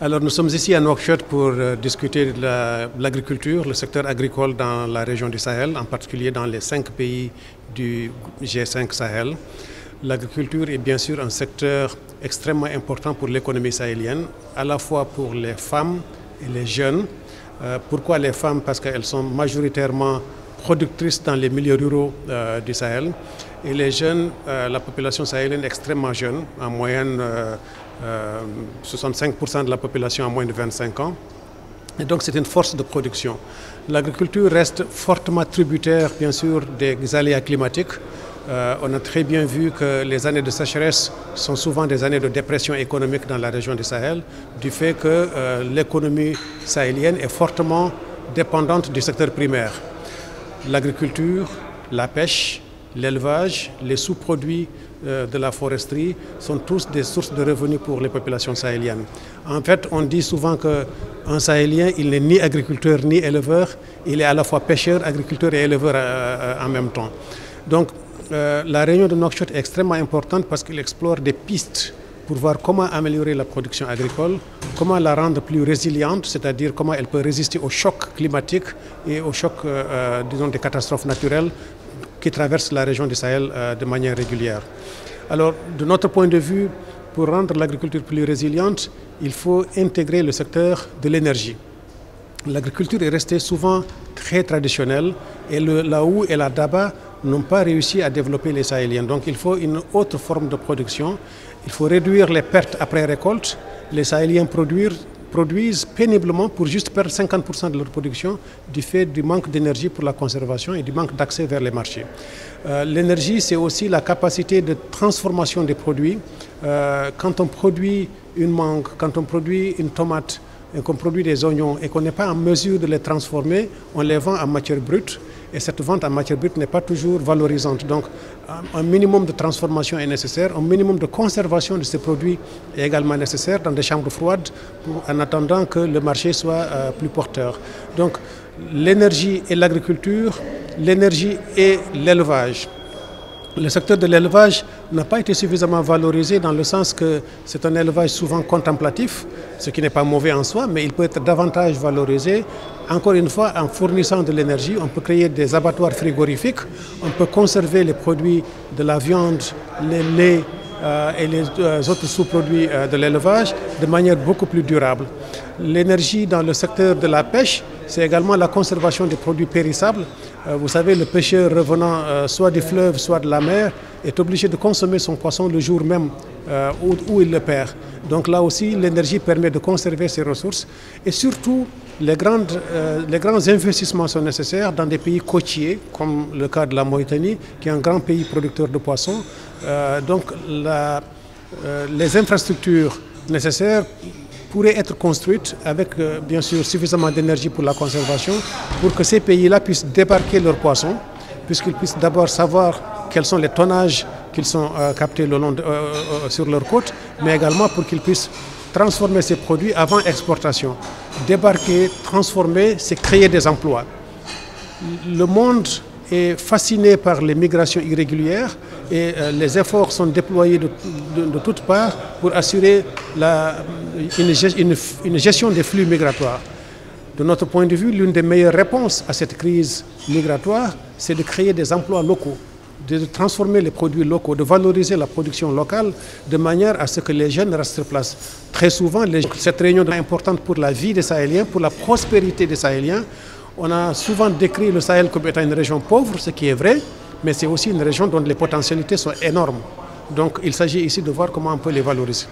Alors nous sommes ici à Nouakchott pour discuter de l'agriculture, le secteur agricole dans la région du Sahel, en particulier dans les 5 pays du G5 Sahel. L'agriculture est bien sûr un secteur extrêmement important pour l'économie sahélienne, à la fois pour les femmes et les jeunes. Pourquoi les femmes? Parce qu'elles sont majoritairement productrices dans les milieux ruraux du Sahel. Et les jeunes, la population sahélienne est extrêmement jeune, en moyenne 65% de la population a moins de 25 ans. Et donc c'est une force de production. L'agriculture reste fortement tributaire, bien sûr, des aléas climatiques. On a très bien vu que les années de sécheresse sont souvent des années de dépression économique dans la région du Sahel, du fait que l'économie sahélienne est fortement dépendante du secteur primaire. L'agriculture, la pêche, l'élevage, les sous-produits de la foresterie sont tous des sources de revenus pour les populations sahéliennes. En fait, on dit souvent qu'un Sahélien, il n'est ni agriculteur ni éleveur, il est à la fois pêcheur, agriculteur et éleveur en même temps. Donc, la réunion de Nouakchott est extrêmement importante parce qu'il explore des pistes pour voir comment améliorer la production agricole, comment la rendre plus résiliente, c'est-à-dire comment elle peut résister aux chocs climatiques et aux chocs, disons, des catastrophes naturelles qui traversent la région du Sahel de manière régulière. Alors, de notre point de vue, pour rendre l'agriculture plus résiliente, il faut intégrer le secteur de l'énergie. L'agriculture est restée souvent très traditionnelle et la houe et la daba n'ont pas réussi à développer les Sahéliens. Donc il faut une autre forme de production. Il faut réduire les pertes après récolte. Les Sahéliens produisent péniblement pour juste perdre 50% de leur production du fait du manque d'énergie pour la conservation et du manque d'accès vers les marchés. L'énergie, c'est aussi la capacité de transformation des produits. Quand on produit une mangue, quand on produit une tomate, et qu'on produit des oignons et qu'on n'est pas en mesure de les transformer, on les vend en matière brute. Et cette vente en matière brute n'est pas toujours valorisante. Donc un minimum de transformation est nécessaire, un minimum de conservation de ces produits est également nécessaire dans des chambres froides en attendant que le marché soit plus porteur. Donc l'énergie et l'agriculture, l'énergie et l'élevage. Le secteur de l'élevage n'a pas été suffisamment valorisé dans le sens que c'est un élevage souvent contemplatif, ce qui n'est pas mauvais en soi, mais il peut être davantage valorisé. Encore une fois, en fournissant de l'énergie, on peut créer des abattoirs frigorifiques, on peut conserver les produits de la viande, les laits et les autres sous-produits de l'élevage de manière beaucoup plus durable. L'énergie dans le secteur de la pêche, c'est également la conservation des produits périssables. Vous savez, le pêcheur revenant soit du fleuve, soit de la mer, est obligé de consommer son poisson le jour même où il le perd. Donc là aussi, l'énergie permet de conserver ces ressources. Et surtout, les grands investissements sont nécessaires dans des pays côtiers, comme le cas de la Mauritanie, qui est un grand pays producteur de poissons. Donc les infrastructures nécessaires pourraient être construites avec bien sûr suffisamment d'énergie pour la conservation, pour que ces pays-là puissent débarquer leurs poissons, puisqu'ils puissent d'abord savoir quels sont les tonnages qu'ils sont captés sur leur côte, mais également pour qu'ils puissent transformer ces produits avant exportation. Débarquer, transformer, c'est créer des emplois. Le monde est fasciné par les migrations irrégulières et les efforts sont déployés de toutes parts pour assurer une gestion des flux migratoires. De notre point de vue, l'une des meilleures réponses à cette crise migratoire, c'est de créer des emplois locaux, de transformer les produits locaux, de valoriser la production locale de manière à ce que les jeunes restent sur place. Très souvent, cette réunion est importante pour la vie des Sahéliens, pour la prospérité des Sahéliens. On a souvent décrit le Sahel comme étant une région pauvre, ce qui est vrai, mais c'est aussi une région dont les potentialités sont énormes. Donc il s'agit ici de voir comment on peut les valoriser.